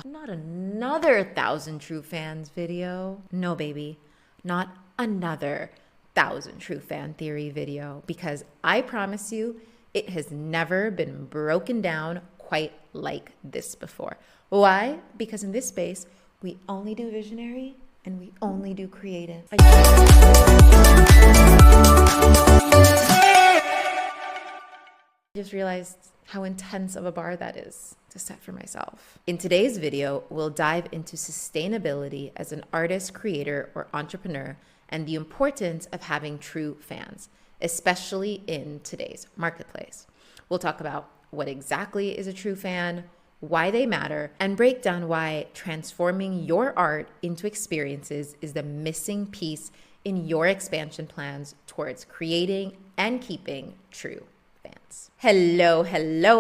Not another 1,000 True Fans video. No, baby, not another 1,000 True Fan Theory video, because I promise you, it has never been broken down quite like this before. Why? Because in this space, we only do visionary and we only do creative. I just realized how intense of a bar that is to set for myself. In today's video, we'll dive into sustainability as an artist, creator, or entrepreneur, and the importance of having true fans, especially in today's marketplace. We'll talk about what exactly is a true fan, why they matter, and break down why transforming your art into experiences is the missing piece in your expansion plans towards creating and keeping true fans. Hello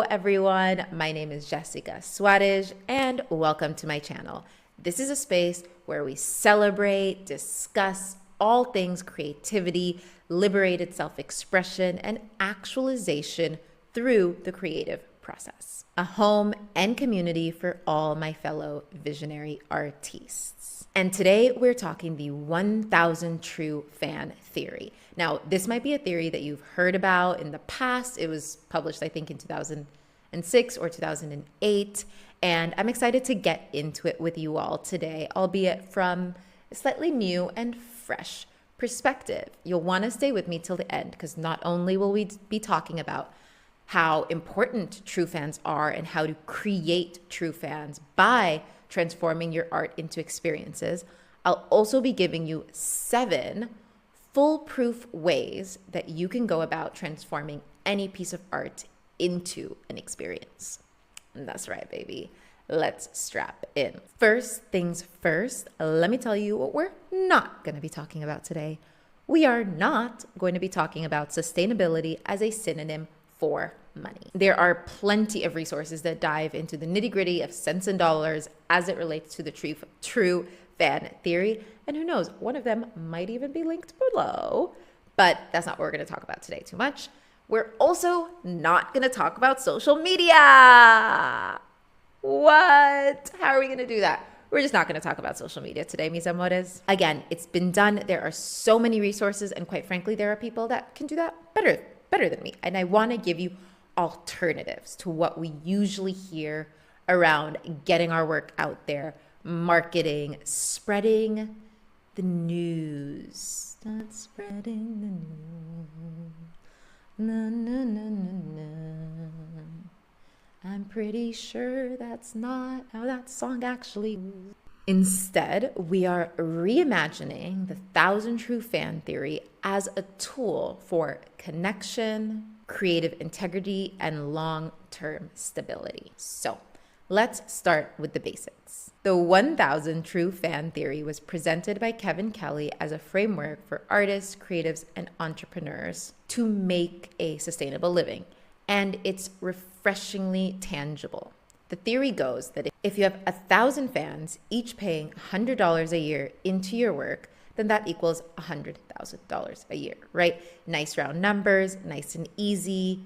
everyone. My name is Jessica Suarez and welcome to my channel. This is a space where we celebrate, discuss all things creativity, liberated self-expression, and actualization through the creative process. A home and community for all my fellow visionary artists. And today we're talking the 1,000 True Fan Theory. Now, this might be a theory that you've heard about in the past. It was published, I think, in 2006 or 2008. And I'm excited to get into it with you all today, albeit from a slightly new and fresh perspective. You'll want to stay with me till the end, because not only will we be talking about how important true fans are and how to create true fans by transforming your art into experiences, I'll also be giving you 7 foolproof ways that you can go about transforming any piece of art into an experience. And that's right, baby. Let's strap in. First things first, let me tell you what we're not going to be talking about today. We are not going to be talking about sustainability as a synonym for money. There are plenty of resources that dive into the nitty-gritty of cents and dollars as it relates to the true fan theory. And who knows, one of them might even be linked below. But that's not what we're going to talk about today too much. We're also not going to talk about social media. What? How are we going to do that? We're just not going to talk about social media today, mis amores. Again, it's been done. There are so many resources, and quite frankly, there are people that can do that better than me. And I want to give you alternatives to what we usually hear around getting our work out there, marketing, spreading the news. Not spreading the news. No, no, no, no, no. I'm pretty sure that's not how that song actually was. Instead, we are reimagining the 1,000 True Fan Theory as a tool for connection, creative integrity, and long-term stability. So let's start with the basics. The 1,000 True Fan Theory was presented by Kevin Kelly as a framework for artists, creatives, and entrepreneurs to make a sustainable living. And it's refreshingly tangible. The theory goes that if you have 1,000 fans, each paying $100 a year into your work, then that equals $100,000 a year, right? Nice round numbers, nice and easy,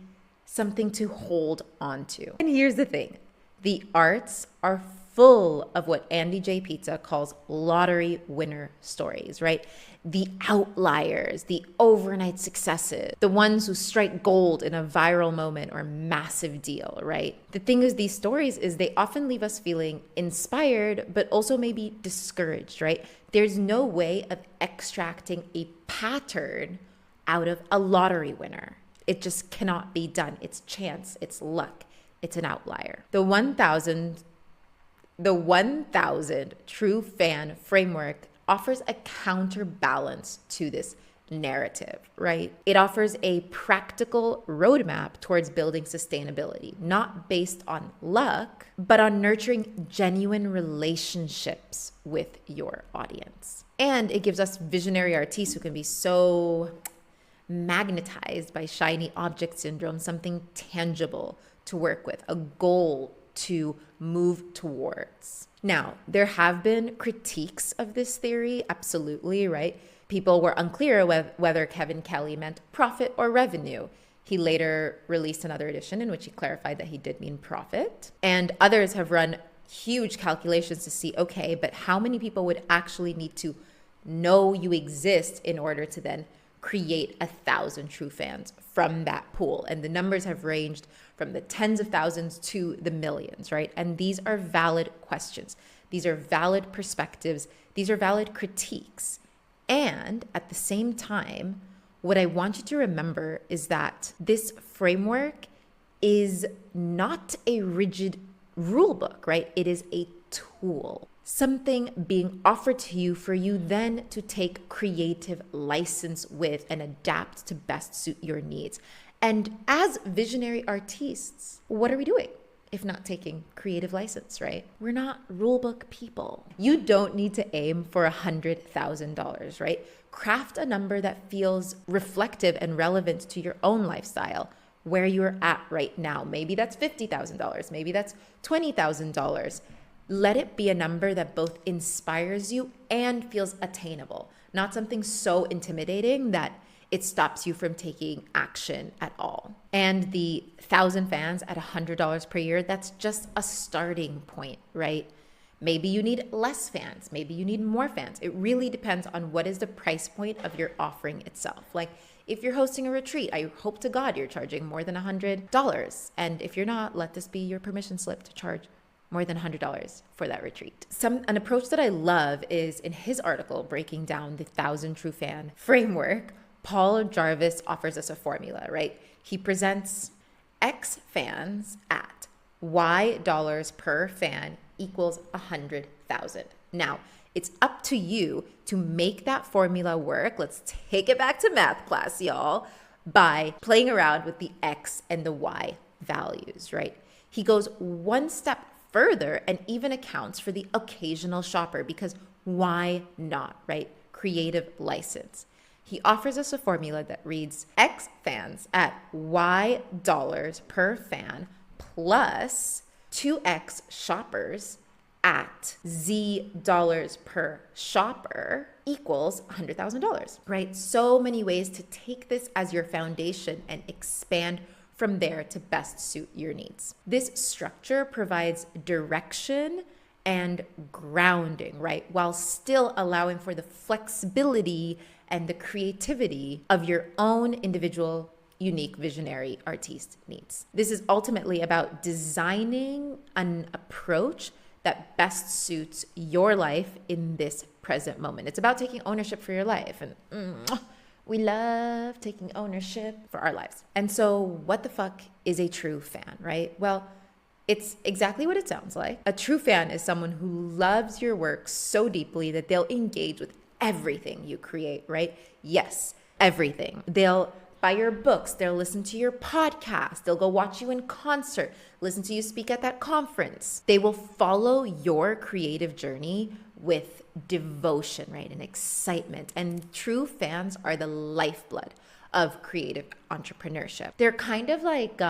something to hold on to. And here's the thing. The arts are full of what Andy J. Pizza calls lottery winner stories, right? The outliers, the overnight successes, the ones who strike gold in a viral moment or massive deal, right? The thing is, these stories is they often leave us feeling inspired, but also maybe discouraged, right? There's no way of extracting a pattern out of a lottery winner. It just cannot be done. It's chance, it's luck, it's an outlier. The 1,000 True Fan Framework offers a counterbalance to this narrative, right? It offers a practical roadmap towards building sustainability, not based on luck, but on nurturing genuine relationships with your audience. And it gives us visionary artists who can be so magnetized by shiny object syndrome, something tangible to work with, a goal to move towards. Now, there have been critiques of this theory, absolutely, right? People were unclear whether Kevin Kelly meant profit or revenue. He later released another edition in which he clarified that he did mean profit. And others have run huge calculations to see, okay, but how many people would actually need to know you exist in order to then create 1,000 true fans from that pool? And the numbers have ranged from the tens of thousands to the millions, right? And these are valid questions. These are valid perspectives. These are valid critiques. And at the same time, what I want you to remember is that this framework is not a rigid rule book, right? It is a tool, something being offered to you for you then to take creative license with and adapt to best suit your needs. And as visionary artists, what are we doing if not taking creative license, right? We're not rulebook people. You don't need to aim for $100,000, right? Craft a number that feels reflective and relevant to your own lifestyle, where you're at right now. Maybe that's $50,000. Maybe that's $20,000. Let it be a number that both inspires you and feels attainable, not something so intimidating that it stops you from taking action at all. And the 1,000 fans at $100 per year, that's just a starting point, right? Maybe you need less fans. Maybe you need more fans. It really depends on what is the price point of your offering itself. Like if you're hosting a retreat, I hope to God you're charging more than $100. And if you're not, let this be your permission slip to charge more than $100 for that retreat. An approach that I love is in his article, breaking down the 1,000 True Fan framework, Paul Jarvis offers us a formula, right? He presents X fans at Y dollars per fan equals 100,000. Now, it's up to you to make that formula work. Let's take it back to math class, y'all, by playing around with the X and the Y values, right? He goes one step further and even accounts for the occasional shopper, because why not, right? Creative license. He offers us a formula that reads X fans at Y dollars per fan plus 2X shoppers at Z dollars per shopper equals $100,000, right? So many ways to take this as your foundation and expand from there to best suit your needs. This structure provides direction and grounding, right? While still allowing for the flexibility and the creativity of your own individual, unique, visionary artiste needs. This is ultimately about designing an approach that best suits your life in this present moment. It's about taking ownership for your life. And we love taking ownership for our lives. And so what the fuck is a true fan, right? Well, it's exactly what it sounds like. A true fan is someone who loves your work so deeply that they'll engage with everything you create, right? Yes, everything. They'll buy your books, they'll listen to your podcast, they'll go watch you in concert, listen to you speak at that conference. They will follow your creative journey with devotion, right? And excitement. And true fans are the lifeblood of creative entrepreneurship. They're kind of like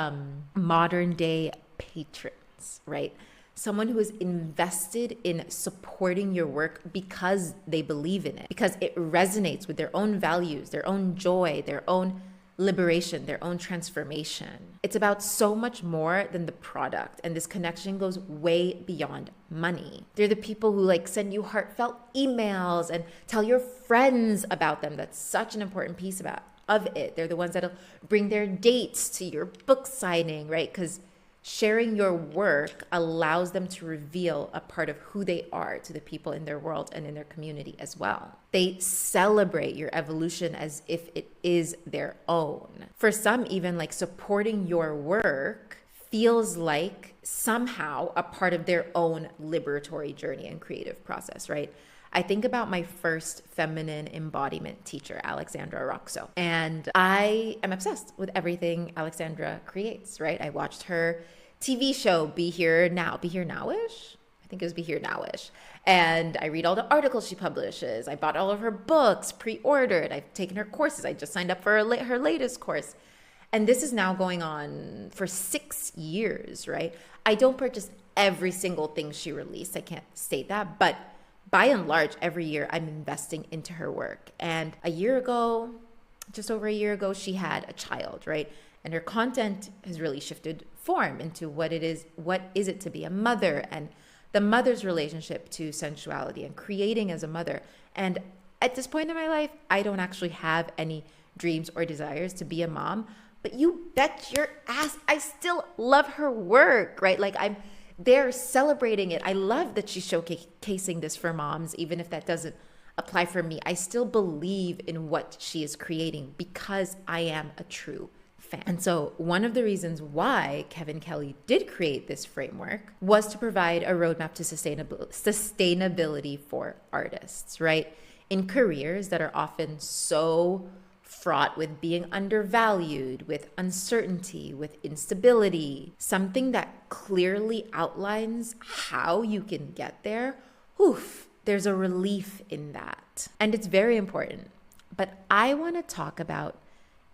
modern day patrons, right? Someone who is invested in supporting your work because they believe in it, because it resonates with their own values, their own joy, their own liberation, their own transformation. It's about so much more than the product. And this connection goes way beyond money. They're the people who send you heartfelt emails and tell your friends about them. That's such an important piece of it. They're the ones that'll bring their dates to your book signing, right? Because sharing your work allows them to reveal a part of who they are to the people in their world and in their community as well. They celebrate your evolution as if it is their own. For some, even supporting your work feels like somehow a part of their own liberatory journey and creative process, right? I think about my first feminine embodiment teacher, Alexandra Roxo, and I am obsessed with everything Alexandra creates, right? I watched her TV show, Be Here Now-ish? I think it was Be Here Now-ish. And I read all the articles she publishes. I bought all of her books, pre-ordered. I've taken her courses. I just signed up for her latest course. And this is now going on for 6 years, right? I don't purchase every single thing she released. I can't state that, but by and large, every year I'm investing into her work. And just over a year ago, she had a child, right? And her content has really shifted form into what is it to be a mother and the mother's relationship to sensuality and creating as a mother. And at this point in my life, I don't actually have any dreams or desires to be a mom, but you bet your ass I still love her work, right? Like I'm there celebrating it. I love that she's showcasing this for moms, even if that doesn't apply for me. I still believe in what she is creating because I am a true fan. And so one of the reasons why Kevin Kelly did create this framework was to provide a roadmap to sustainability for artists, right? In careers that are often so fraught with being undervalued, with uncertainty, with instability, something that clearly outlines how you can get there, there's a relief in that. And it's very important. But I want to talk about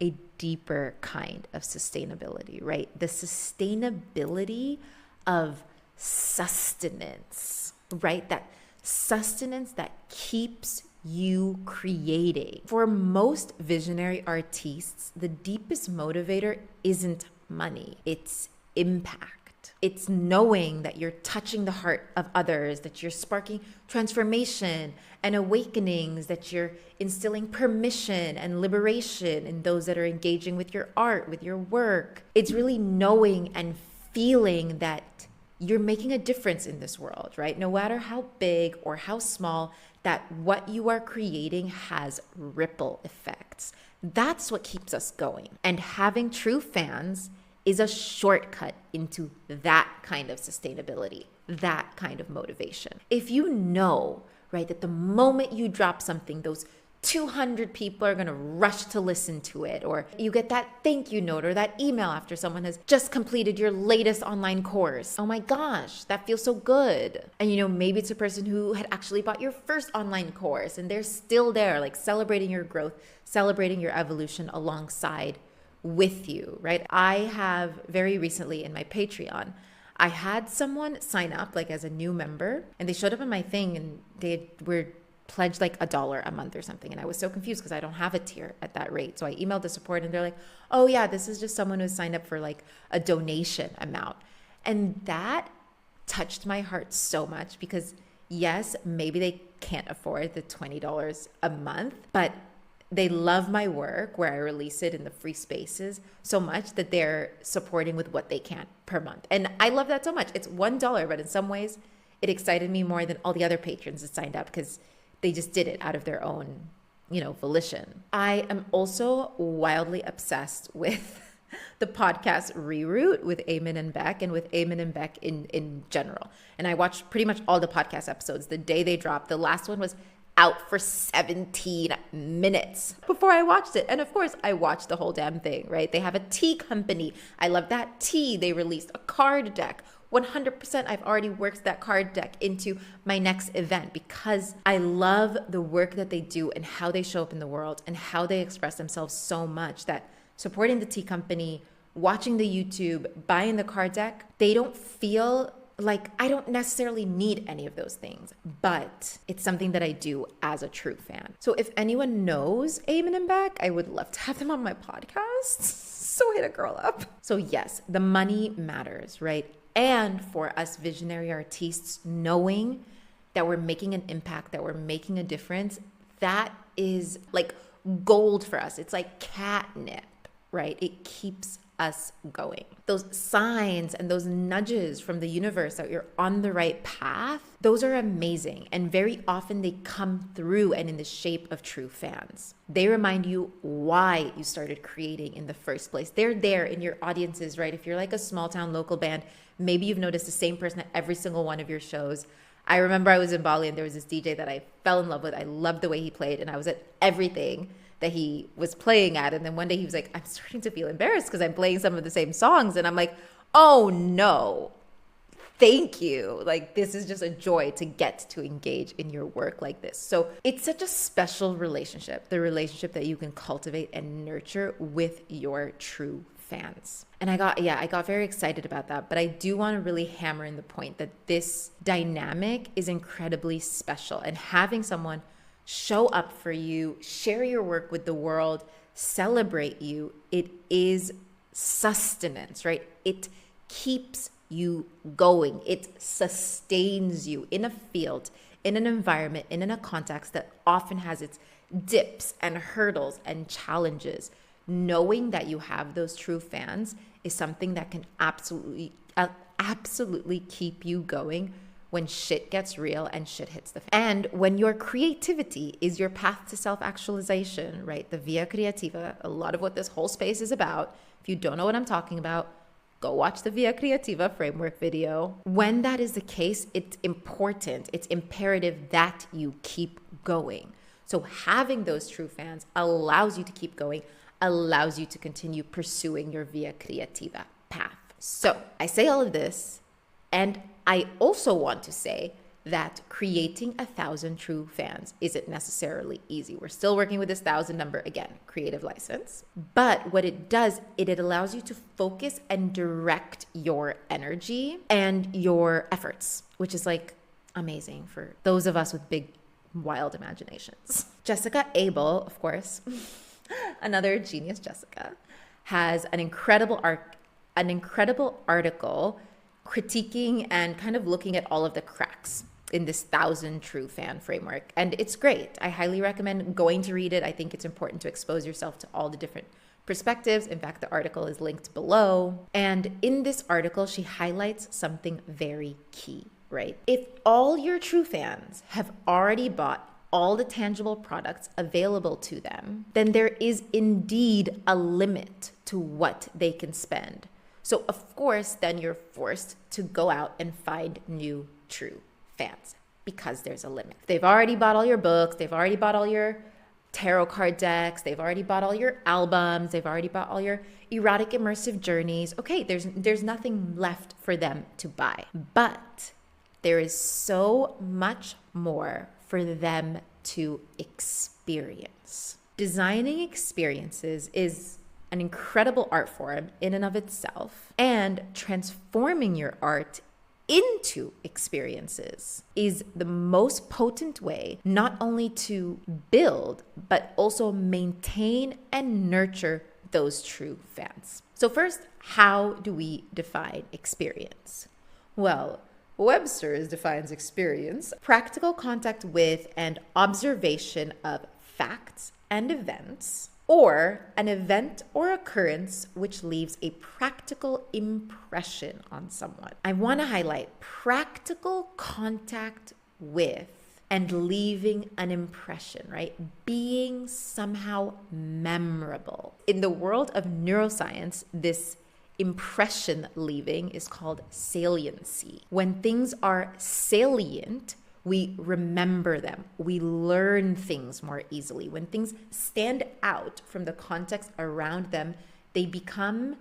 a deeper kind of sustainability, right? The sustainability of sustenance, right? That sustenance that keeps you creating. For most visionary artists, the deepest motivator isn't money, it's impact. It's knowing that you're touching the heart of others, that you're sparking transformation and awakenings, that you're instilling permission and liberation in those that are engaging with your art, with your work. It's really knowing and feeling that you're making a difference in this world, right? No matter how big or how small, that what you are creating has ripple effects. That's what keeps us going. And having true fans is a shortcut into that kind of sustainability, that kind of motivation. If you know, right, that the moment you drop something, those 200 people are going to rush to listen to it, or you get that thank you note or that email after someone has just completed your latest online course. Oh my gosh, that feels so good. And maybe it's a person who had actually bought your first online course and they're still there, like celebrating your growth, celebrating your evolution alongside with you, right? I have very recently in my Patreon, I had someone sign up like as a new member, and they showed up on my thing and they were pledged like $1 a month or something. And I was so confused because I don't have a tier at that rate. So I emailed the support and they're like, oh yeah, this is just someone who signed up for like a donation amount. And that touched my heart so much because yes, maybe they can't afford the $20 a month, but they love my work where I release it in the free spaces so much that they're supporting with what they can per month. And I love that so much. It's $1, but in some ways it excited me more than all the other patrons that signed up because they just did it out of their own, volition. I am also wildly obsessed with the podcast Reroute with Eamon and Beck, and with Eamon and Beck in general. And I watched pretty much all the podcast episodes the day they dropped. The last one was out for 17 minutes before I watched it. And of course, I watched the whole damn thing, right? They have a tea company. I love that tea. They released a card deck. 100% I've already worked that card deck into my next event because I love the work that they do and how they show up in the world and how they express themselves so much that supporting the tea company, watching the YouTube, buying the card deck, they don't feel like I don't necessarily need any of those things, but it's something that I do as a true fan. So if anyone knows Eamon and Beck, I would love to have them on my podcast. So hit a girl up. So yes, the money matters, right? And for us visionary artists, knowing that we're making an impact, that we're making a difference, that is like gold for us. It's like catnip, right? It keeps us going. Those signs and those nudges from the universe that you're on the right path, those are amazing. And very often they come through and in the shape of true fans. They remind you why you started creating in the first place. They're there in your audiences, right? If you're like a small town local band, maybe you've noticed the same person at every single one of your shows. I remember I was in Bali and there was this DJ that I fell in love with. I loved the way he played and I was at everything that he was playing at. And then one day he was like, I'm starting to feel embarrassed because I'm playing some of the same songs. And I'm like, oh no, thank you. Like, this is just a joy to get to engage in your work like this. So it's such a special relationship, the relationship that you can cultivate and nurture with your true fans. And I got very excited about that. But I do want to really hammer in the point that this dynamic is incredibly special. And having someone show up for you, share your work with the world, celebrate you, it is sustenance, right? It keeps you going. It sustains you in a field, in an environment, in a context that often has its dips and hurdles and challenges. Knowing that you have those true fans is something that can absolutely keep you going when shit gets real and shit hits the fan. And when your creativity is your path to self-actualization, right? The Via Creativa, a lot of what this whole space is about. If you don't know what I'm talking about, go watch the Via Creativa framework video. When that is the case, it's important, it's imperative that you keep going. So having those true fans allows you to keep going, allows you to continue pursuing your Via Creativa path. So I say all of this, and I also want to say that creating 1,000 true fans isn't necessarily easy. We're still working with this 1,000 number, again, creative license. But what it does, it allows you to focus and direct your energy and your efforts, which is like amazing for those of us with big, wild imaginations. Jessica Abel, of course, another genius Jessica, has an incredible article critiquing and kind of looking at all of the cracks in this 1,000 true fan framework. And it's great. I highly recommend going to read it. I think it's important to expose yourself to all the different perspectives. In fact, the article is linked below. And in this article, she highlights something very key, right? If all your true fans have already bought all the tangible products available to them, then there is indeed a limit to what they can spend. So of course, then you're forced to go out and find new true fans because there's a limit. They've already bought all your books, they've already bought all your tarot card decks, they've already bought all your albums, they've already bought all your erotic immersive journeys. Okay, there's nothing left for them to buy. But there is so much more for them to experience. Designing experiences is an incredible art form in and of itself, and transforming your art into experiences is the most potent way not only to build, but also maintain and nurture those true fans. So first, how do we define experience? Well, Webster's defines experience: practical contact with and observation of facts and events, or an event or occurrence which leaves a practical impression on someone. I want to highlight practical contact with and leaving an impression, right? Being somehow memorable. In the world of neuroscience, this impression leaving is called saliency. When things are salient, we remember them. We learn things more easily. When things stand out from the context around them, they become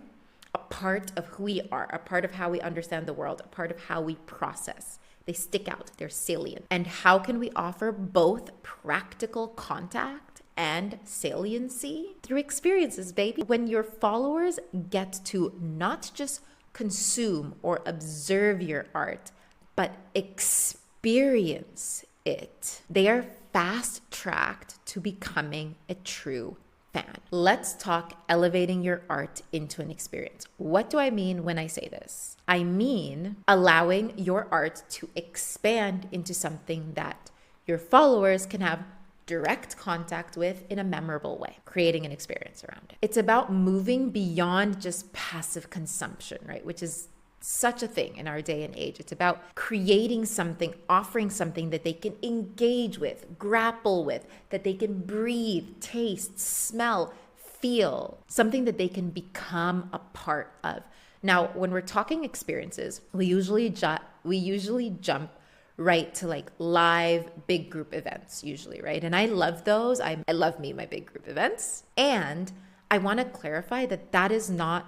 a part of who we are, a part of how we understand the world, a part of how we process. They stick out, they're salient. And how can we offer both practical contact and saliency? Through experiences, baby. When your followers get to not just consume or observe your art, but experience it, they are fast-tracked to becoming a true fan. Let's talk elevating your art into an experience. What do I mean when I say this? I mean allowing your art to expand into something that your followers can have direct contact with in a memorable way, creating an experience around it. It's about moving beyond just passive consumption, right? Which is such a thing in our day and age. It's about creating something, offering something that they can engage with, grapple with, that they can breathe, taste, smell, feel, something that they can become a part of. Now, when we're talking experiences, we usually jump right to like live big group events usually, right? And I love those. I love my big group events. And I want to clarify that that is not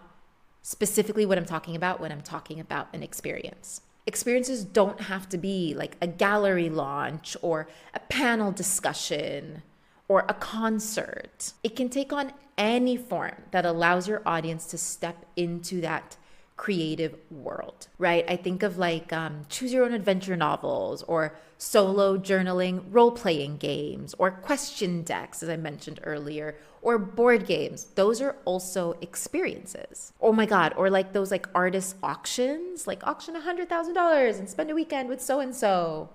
specifically what I'm talking about when I'm talking about an experience. Experiences don't have to be like a gallery launch or a panel discussion or a concert. It can take on any form that allows your audience to step into that creative world, right? I think of like choose your own adventure novels or solo journaling role-playing games or question decks, as I mentioned earlier, or board games. Those are also experiences. Oh my God. Or like those like artist auctions, like auction $100,000 and spend a weekend with so-and-so.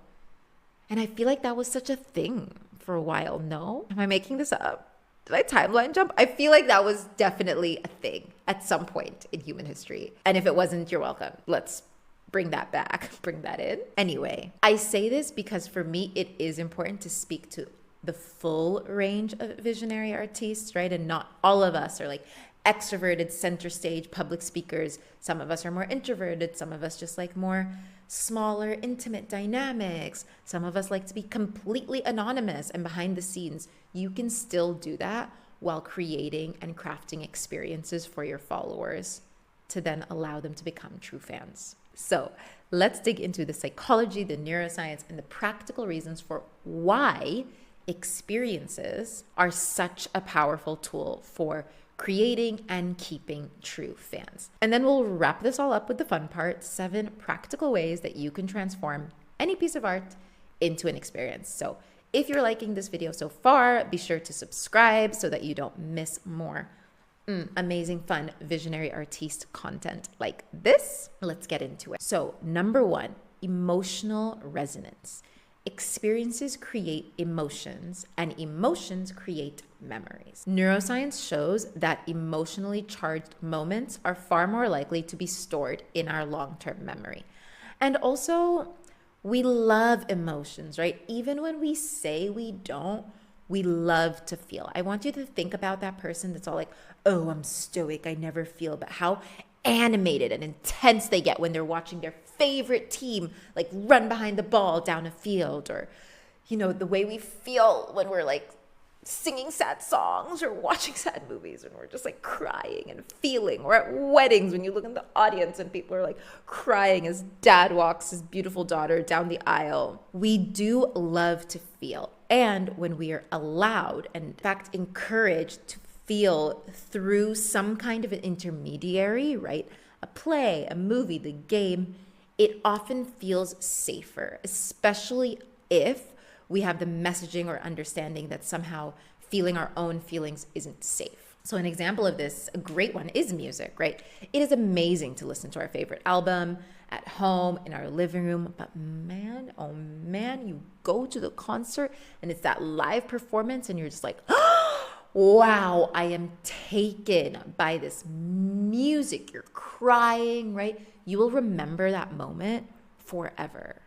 And I feel like that was such a thing for a while. No? Am I making this up? Did I timeline jump? I feel like that was definitely a thing at some point in human history. And if it wasn't, you're welcome. Let's bring that back, bring that in. Anyway, I say this because for me, it is important to speak to the full range of visionary artists, right? And not all of us are like extroverted, center stage public speakers. Some of us are more introverted. Some of us just like more smaller, intimate dynamics. Some of us like to be completely anonymous and behind the scenes. You can still do that while creating and crafting experiences for your followers to then allow them to become true fans. So let's dig into the psychology, the neuroscience, and the practical reasons for why experiences are such a powerful tool for creating and keeping true fans. And then we'll wrap this all up with the fun part, 7 practical ways that you can transform any piece of art into an experience. So if you're liking this video so far, be sure to subscribe so that you don't miss more amazing, fun, visionary artiste content like this. Let's get into it. So number 1, emotional resonance. Experiences create emotions and emotions create memories. Neuroscience shows that emotionally charged moments are far more likely to be stored in our long-term memory. And also, we love emotions, right? Even when we say we don't, we love to feel. I want you to think about that person that's all like, oh, I'm stoic, I never feel, but how animated and intense they get when they're watching their favorite team like run behind the ball down a field, or you know, the way we feel when we're like singing sad songs or watching sad movies and we're just like crying and feeling, or at weddings when you look in the audience and people are like crying as dad walks his beautiful daughter down the aisle. We do love to feel, and when we are allowed and in fact encouraged to feel through some kind of an intermediary, right? A play, a movie, the game, it often feels safer, especially if we have the messaging or understanding that somehow feeling our own feelings isn't safe. So an example of this, a great one, is music, right? It is amazing to listen to our favorite album at home, in our living room, but man, oh man, you go to the concert and it's that live performance and you're just like, wow, I am taken by this music. You're crying, right? You will remember that moment forever.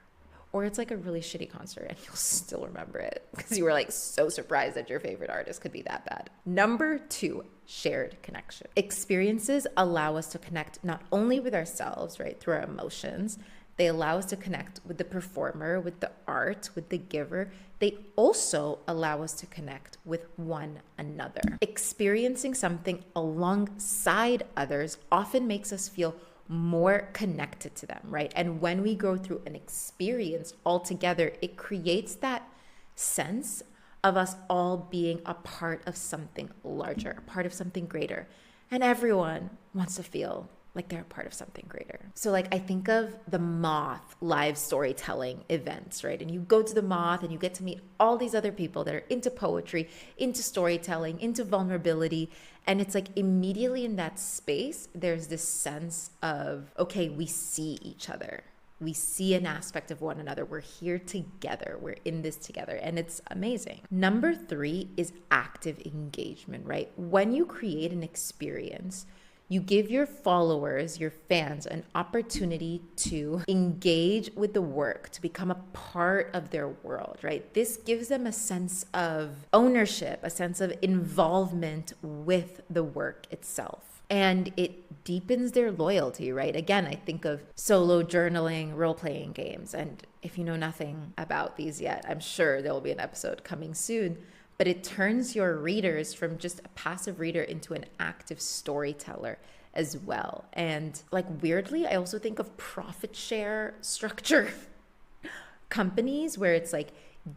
Or it's like a really shitty concert and you'll still remember it because you were like so surprised that your favorite artist could be that bad. Number 2, shared connection. Experiences allow us to connect not only with ourselves, right, through our emotions. They allow us to connect with the performer, with the art, with the giver. They also allow us to connect with one another. Experiencing something alongside others often makes us feel more connected to them, right? And when we go through an experience all together, it creates that sense of us all being a part of something larger, a part of something greater. And everyone wants to feel like they're a part of something greater. So like I think of the Moth live storytelling events, right? And you go to the Moth and you get to meet all these other people that are into poetry, into storytelling, into vulnerability. And it's like immediately in that space, there's this sense of, okay, we see each other. We see an aspect of one another. We're here together. We're in this together. And it's amazing. Number 3 is active engagement, right? When you create an experience, you give your followers, your fans, an opportunity to engage with the work, to become a part of their world, right? This gives them a sense of ownership, a sense of involvement with the work itself. And it deepens their loyalty, right? Again, I think of solo journaling, role-playing games. And if you know nothing about these yet, I'm sure there will be an episode coming soon. But it turns your readers from just a passive reader into an active storyteller as well. And like weirdly, I also think of profit share structure companies where it's like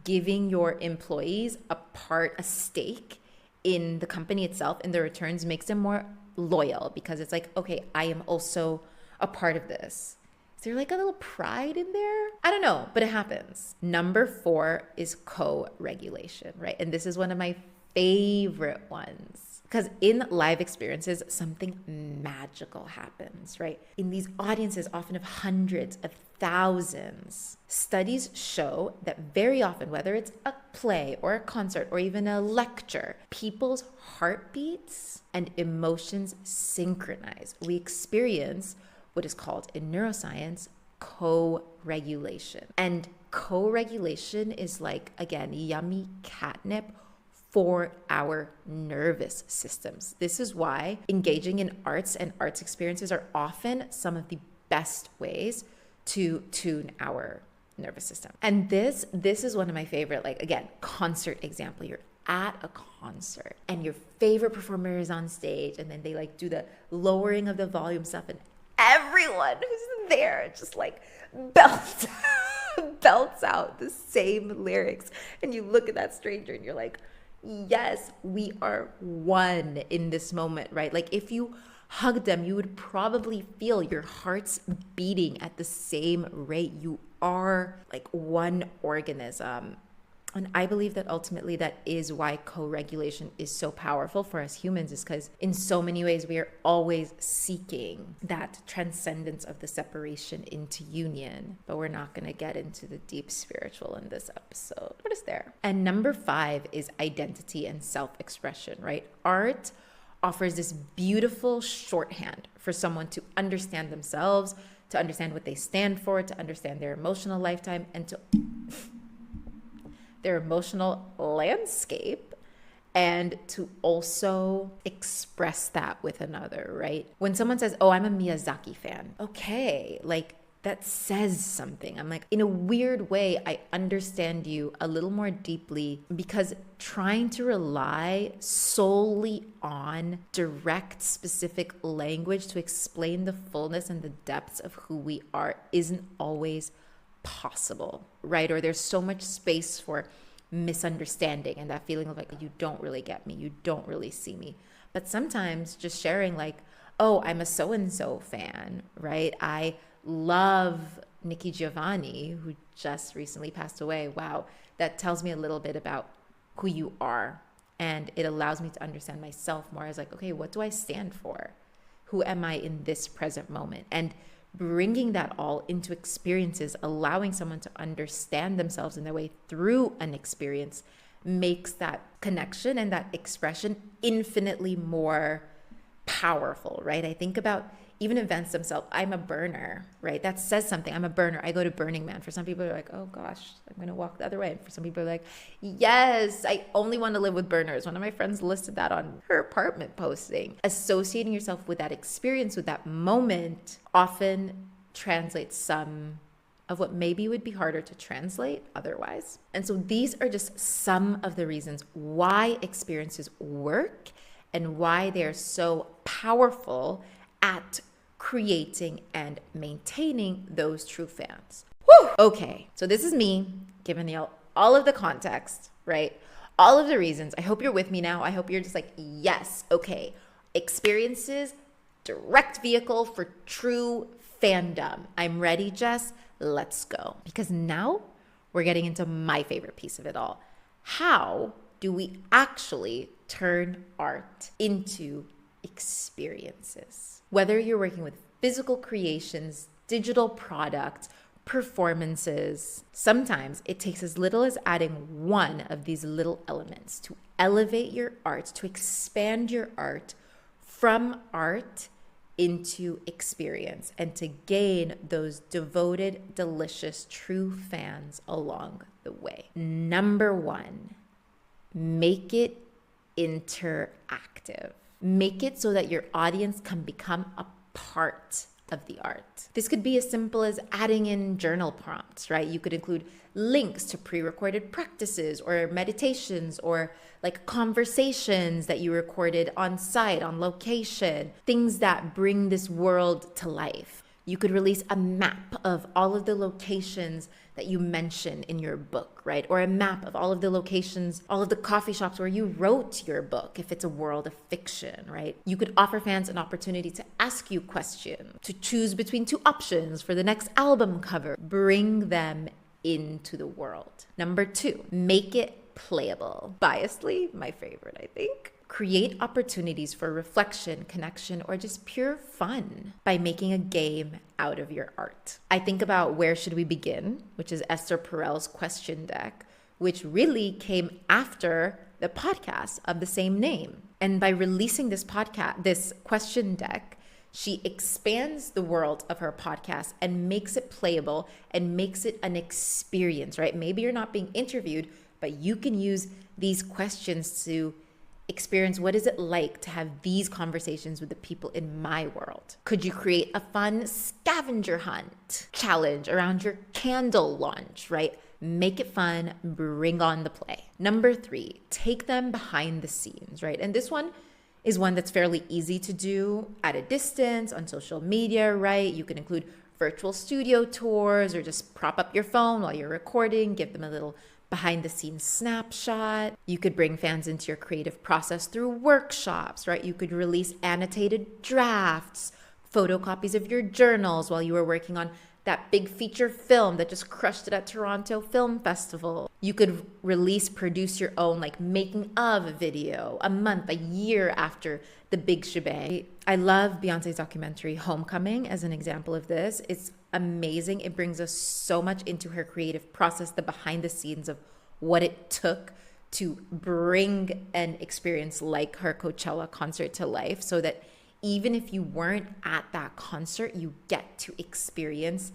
giving your employees a stake in the company itself, and the returns makes them more loyal because it's like, okay, I am also a part of this? Is there like a little pride in there? I don't know, but it happens. Number 4 is co-regulation, right? And this is one of my favorite ones, because in live experiences, something magical happens, right? In these audiences, often of hundreds of thousands, studies show that very often, whether it's a play or a concert or even a lecture, people's heartbeats and emotions synchronize. We experience what is called in neuroscience co-regulation. And co-regulation is like, again, yummy catnip for our nervous systems. This is why engaging in arts and arts experiences are often some of the best ways to tune our nervous system. And this is one of my favorite, like, again, concert example. You're at a concert and your favorite performer is on stage, and then they like do the lowering of the volume stuff, and everyone who's there just like belts out the same lyrics. And you look at that stranger and you're like, yes, we are one in this moment, right? Like if you hug them, you would probably feel your heart's beating at the same rate. You are like one organism. And I believe that ultimately that is why co-regulation is so powerful for us humans, is because in so many ways we are always seeking that transcendence of the separation into union. But we're not going to get into the deep spiritual in this episode. What is there? And number 5 is identity and self-expression, right? Art offers this beautiful shorthand for someone to understand themselves, to understand what they stand for, to understand their emotional lifetime, and to their emotional landscape, and to also express that with another, right? When someone says, oh, I'm a Miyazaki fan, okay, like that says something. I'm like, in a weird way, I understand you a little more deeply, because trying to rely solely on direct, specific language to explain the fullness and the depths of who we are isn't always possible, right? Or there's so much space for misunderstanding and that feeling of like, you don't really get me, you don't really see me. But sometimes just sharing like, oh, I'm a so-and-so fan, right? I love Nikki Giovanni, who just recently passed away. Wow, that tells me a little bit about who you are. And it allows me to understand myself more as like, okay, what do I stand for? Who am I in this present moment? And bringing that all into experiences, allowing someone to understand themselves in their way through an experience, makes that connection and that expression infinitely more powerful, right? I think about even events themselves. I'm a burner, right? That says something. I'm a burner. I go to Burning Man. For some people, they're like, oh gosh, I'm going to walk the other way. And for some people, they're like, yes, I only want to live with burners. One of my friends listed that on her apartment posting. Associating yourself with that experience, with that moment, often translates some of what maybe would be harder to translate otherwise. And so these are just some of the reasons why experiences work and why they're so powerful at creating and maintaining those true fans. Whew! Okay, so this is me giving you all of the context, right? All of the reasons. I hope you're with me now. I hope you're just like, yes, okay. Experiences, direct vehicle for true fandom. I'm ready, Jess. Let's go. Because now we're getting into my favorite piece of it all. How do we actually turn art into experiences? Whether you're working with physical creations, digital products, performances, sometimes it takes as little as adding one of these little elements to elevate your art, to expand your art from art into experience, and to gain those devoted, delicious, true fans along the way. Number 1, make it interactive. Make it so that your audience can become a part of the art. This could be as simple as adding in journal prompts, right? You could include links to pre-recorded practices or meditations or like conversations that you recorded on site, on location, things that bring this world to life. You could release a map of all of the locations that you mention in your book, right? Or a map of all of the locations, all of the coffee shops where you wrote your book, if it's a world of fiction, right? You could offer fans an opportunity to ask you questions, to choose between two options for the next album cover. Bring them into the world. Number 2, make it playable. Biasly, my favorite, I think. Create opportunities for reflection, connection, or just pure fun by making a game out of your art. I think about Where Should We Begin, which is Esther Perel's question deck, which really came after the podcast of the same name. And by releasing this question deck, she expands the world of her podcast and makes it playable and makes it an experience, right? Maybe you're not being interviewed, but you can use these questions to experience what is it like to have these conversations with the people in my world. Could you create a fun scavenger hunt challenge around your candle launch, right? Make it fun, bring on the play. Number 3, take them behind the scenes, right? And this one is one that's fairly easy to do at a distance on social media, right? You can include virtual studio tours or just prop up your phone while you're recording, give them a little behind the scenes snapshot. You could bring fans into your creative process through workshops, right? You could release annotated drafts, photocopies of your journals while you were working on that big feature film that just crushed it at Toronto Film Festival. You could produce your own making of video a month, a year after the big shebang. I love Beyonce's documentary Homecoming as an example of this. It's amazing. It brings us so much into her creative process, the behind the scenes of what it took to bring an experience like her Coachella concert to life, so that even if you weren't at that concert, you get to experience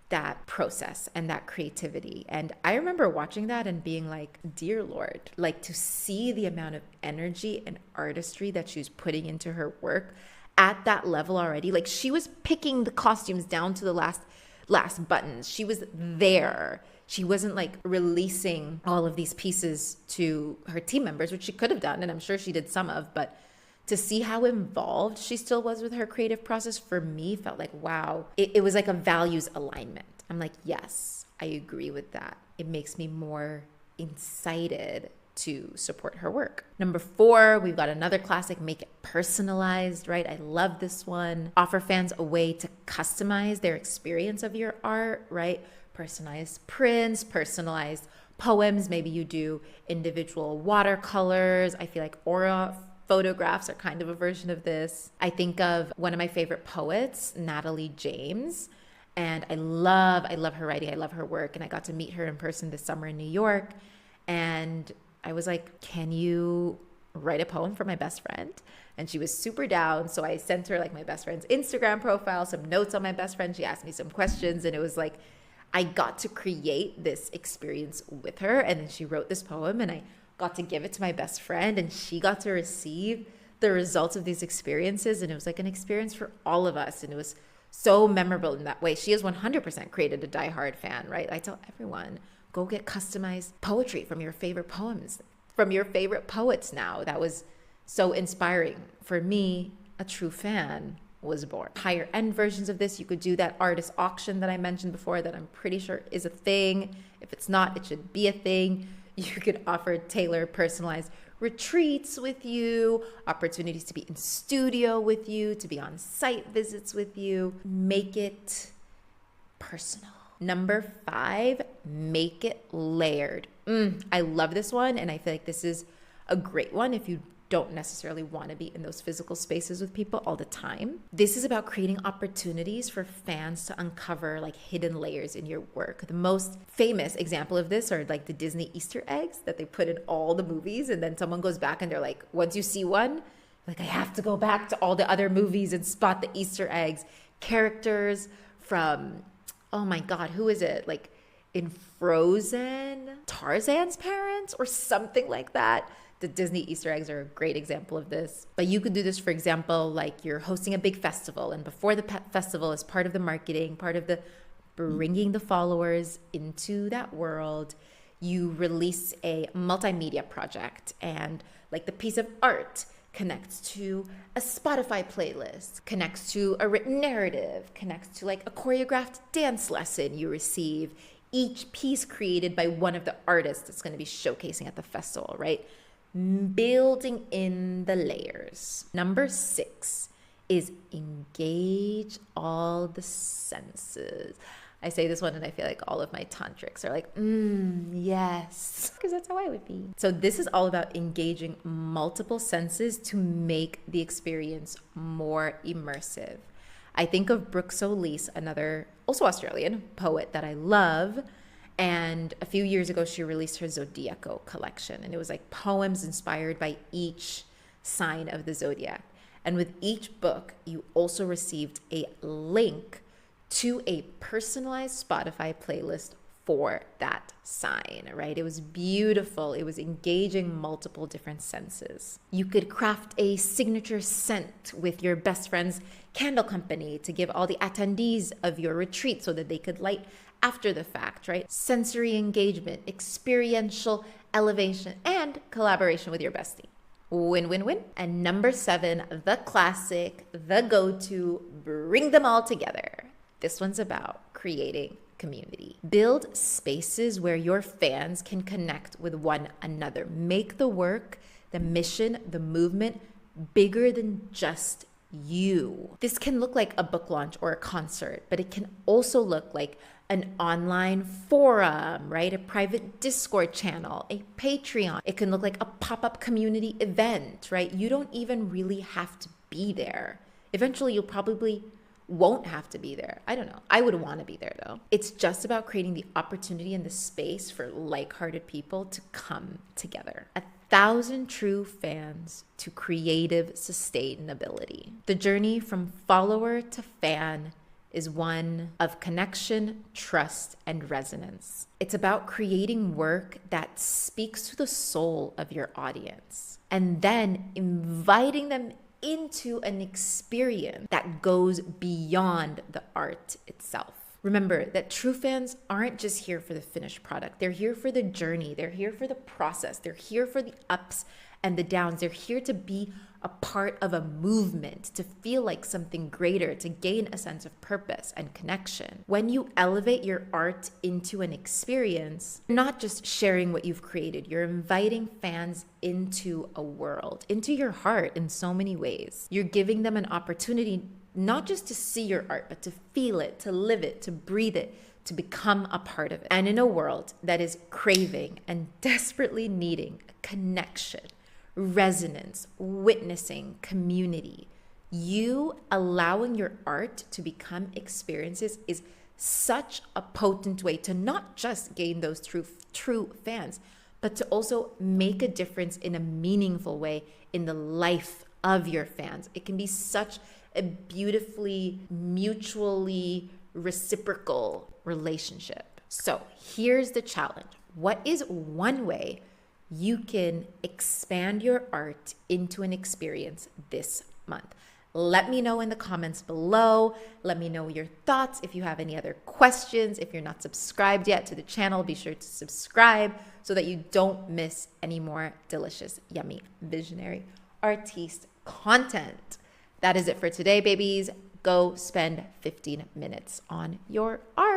that process and that creativity. And I remember watching that and being like, dear Lord, to see the amount of energy and artistry that she was putting into her work at that level already. She was picking the costumes down to the last buttons. She was there. She wasn't releasing all of these pieces to her team members, which she could have done, and I'm sure she did some of, but to see how involved she still was with her creative process, for me, felt like, wow, it was like a values alignment. I'm like, yes, I agree with that. It makes me more incited to support her work. Number 4, we've got another classic, make it personalized, right? I love this one. Offer fans a way to customize their experience of your art, right? Personalized prints, personalized poems. Maybe you do individual watercolors. I feel like aura photographs are kind of a version of this. I think of one of my favorite poets, Natalie James, and I love her writing. I love her work, and I got to meet her in person this summer in New York, and I was like, can you write a poem for my best friend? And she was super down. So I sent her my best friend's Instagram profile, some notes on my best friend. She asked me some questions, and it was like, I got to create this experience with her. And then she wrote this poem, and I got to give it to my best friend, and she got to receive the results of these experiences. And it was like an experience for all of us. And it was so memorable in that way. She has 100% created a diehard fan, right? I tell everyone, go get customized poetry from your favorite poems, from your favorite poets now. That was so inspiring. For me, a true fan was born. Higher end versions of this, you could do that artist auction that I mentioned before that I'm pretty sure is a thing. If it's not, it should be a thing. You could offer tailored, personalized retreats with you, opportunities to be in studio with you, to be on site visits with you. Make it personal. Number 5, make it layered. I love this one, and I feel like this is a great one if you don't necessarily want to be in those physical spaces with people all the time. This is about creating opportunities for fans to uncover hidden layers in your work. The most famous example of this are the Disney Easter eggs that they put in all the movies, and then someone goes back and they're like, once you see one, I have to go back to all the other movies and spot the Easter eggs. Characters from, oh my God, who is it? In Frozen, Tarzan's parents or something like that. The Disney Easter eggs are a great example of this. But you could do this, for example, you're hosting a big festival, and before the festival, is part of the marketing, part of the bringing the followers into that world, you release a multimedia project, and the piece of art connects to a Spotify playlist, connects to a written narrative, connects to like a choreographed dance lesson you receive, each piece created by one of the artists that's going to be showcasing at the festival, right? Building in the layers. Number 6 is engage all the senses. I say this one and I feel like all of my tantrics are like, yes, because that's how I would be. So this is all about engaging multiple senses to make the experience more immersive. I think of Brooke Solis, another also Australian poet that I love. And a few years ago, she released her Zodiaco collection. And it was like poems inspired by each sign of the zodiac. And with each book, you also received a link to a personalized Spotify playlist for that sign, right? It was beautiful. It was engaging multiple different senses. You could craft a signature scent with your best friend's candle company to give all the attendees of your retreat so that they could light after the fact, right? Sensory engagement, experiential elevation, and collaboration with your bestie. Win, win, win. And number 7, the classic, the go-to, bring them all together. This one's about creating community. Build spaces where your fans can connect with one another. Make the work, the mission, the movement bigger than just you. This can look like a book launch or a concert, but it can also look like an online forum, right? A private Discord channel, a Patreon. It can look like a pop-up community event, right? You don't even really have to be there. Eventually, you'll probably won't have to be there. I don't know. I would want to be there though. It's just about creating the opportunity and the space for like-hearted people to come together. 1,000 true fans to creative sustainability. The journey from follower to fan is one of connection, trust, and resonance. It's about creating work that speaks to the soul of your audience and then inviting them into an experience that goes beyond the art itself. Remember that true fans aren't just here for the finished product. They're here for the journey. They're here for the process. They're here for the ups and the downs. They're here to be a part of a movement, to feel like something greater, to gain a sense of purpose and connection. When you elevate your art into an experience, you're not just sharing what you've created, you're inviting fans into a world, into your heart in so many ways. You're giving them an opportunity not just to see your art, but to feel it, to live it, to breathe it, to become a part of it. And in a world that is craving and desperately needing connection, resonance, witnessing, community, you allowing your art to become experiences is such a potent way to not just gain those true fans, but to also make a difference in a meaningful way in the life of your fans. It can be such a beautifully, mutually reciprocal relationship. So here's the challenge. What is one way you can expand your art into an experience this month? Let me know in the comments below. Let me know your thoughts. If you have any other questions, if you're not subscribed yet to the channel, be sure to subscribe so that you don't miss any more delicious, yummy, visionary artiste content. That is it for today, babies. Go spend 15 minutes on your art.